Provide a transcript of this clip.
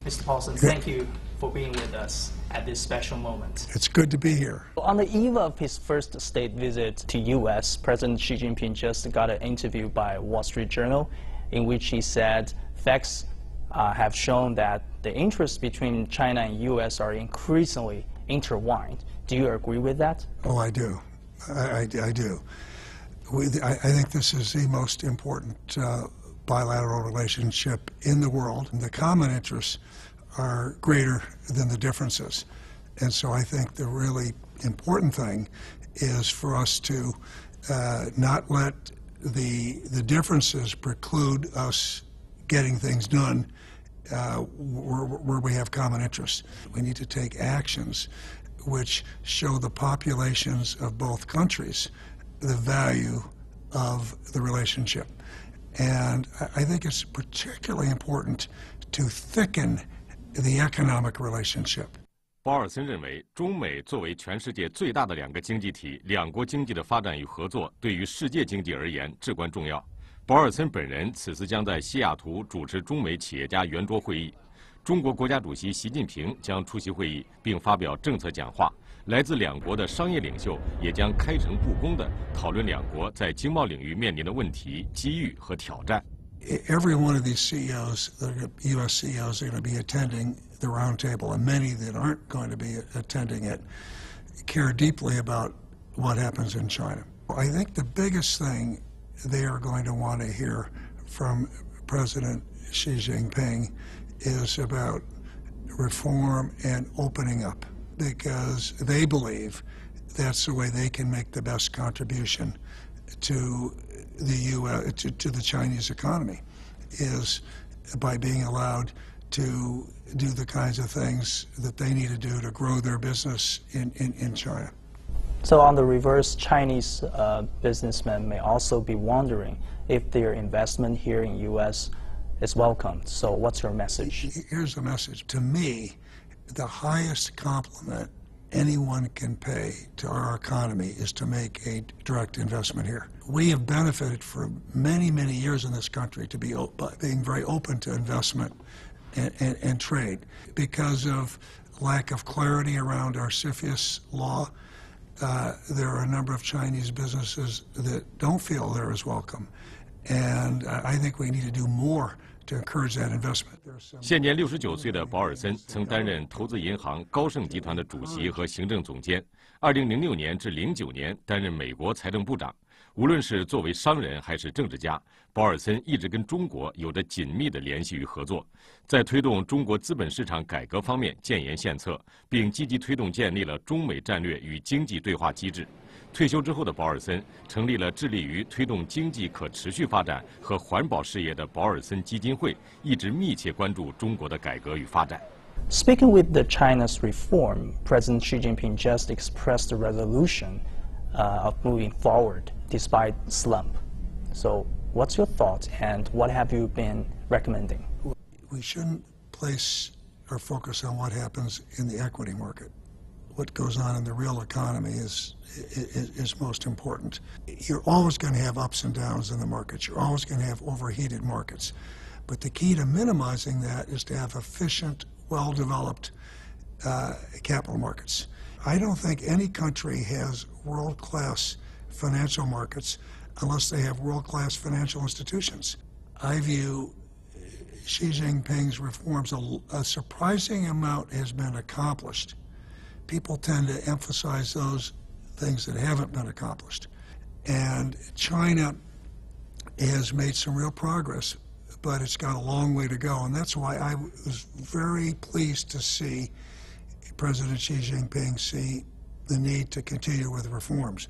Mr. Paulson, thank you for being with us at this special moment. It's good to be here. On the eve of his first state visit to U.S., President Xi Jinping just got an interview by Wall Street Journal in which he said facts have shown that the interests between China and U.S. are increasingly intertwined. Do you agree with that? Oh, I do. I do. I think this is the most important bilateral relationship in the world. The common interests are greater than the differences. And so I think the really important thing is for us to not let the differences preclude us getting things done where we have common interests. We need to take actions which show the populations of both countries the value of the relationship. And I think it's particularly important to thicken the economic relationship. 保尔森认为，中美作为全世界最大的两个经济体，两国经济的发展与合作对于世界经济而言至关重要。保尔森本人此次将在西雅图主持中美企业家圆桌会议，中国国家主席习近平将出席会议并发表政策讲话。来自两国的商业领袖也将开诚布公地讨论两国在经贸领域面临的问题、机遇和挑战。Every one of these CEOs, the U.S. CEOs, are going to be attending the roundtable, and many that aren't going to be attending it care deeply about what happens in China. I think the biggest thing they are going to want to hear from President Xi Jinping is about reform and opening up, because they believe that's the way they can make the best contribution to the U.S. to the Chinese economy, is by being allowed to do the kinds of things that they need to do to grow their business in China. So on the reverse, Chinese businessmen may also be wondering if their investment here in U.S. is welcomed. So what's your message? Here's the message. To me, the highest compliment anyone can pay to our economy is to make a direct investment here. We have benefited for many, many years in this country to be being very open to investment and trade. Because of lack of clarity around our CFIUS law, there are a number of Chinese businesses that don't feel they're as welcome. And I think we need to do more to encourage that investment. 现年69岁的保尔森曾担任投资银行高盛集团的主席和行政总监，2006年至09年担任美国财政部长。无论是作为商人还是政治家，保尔森一直跟中国有着紧密的联系与合作，在推动中国资本市场改革方面建言献策，并积极推动建立了中美战略与经济对话机制。退休之后的保尔森成立了致力于推动经济可持续发展和环保事业的保尔森基金会，一直密切关注中国的改革与发展。Speaking with the China's reform, President Xi Jinping just expressed a resolution of moving forward despite slump. So what's your thought and what have you been recommending? We shouldn't place our focus on what happens in the equity market. What goes on in the real economy is most important. You're always going to have ups and downs in the markets. You're always going to have overheated markets. But the key to minimizing that is to have efficient, well-developed capital markets. I don't think any country has world-class financial markets unless they have world-class financial institutions. I view Xi Jinping's reforms, a surprising amount has been accomplished. People tend to emphasize those things that haven't been accomplished. And China has made some real progress, but it's got a long way to go. And that's why I was very pleased to see President Xi Jinping see the need to continue with reforms.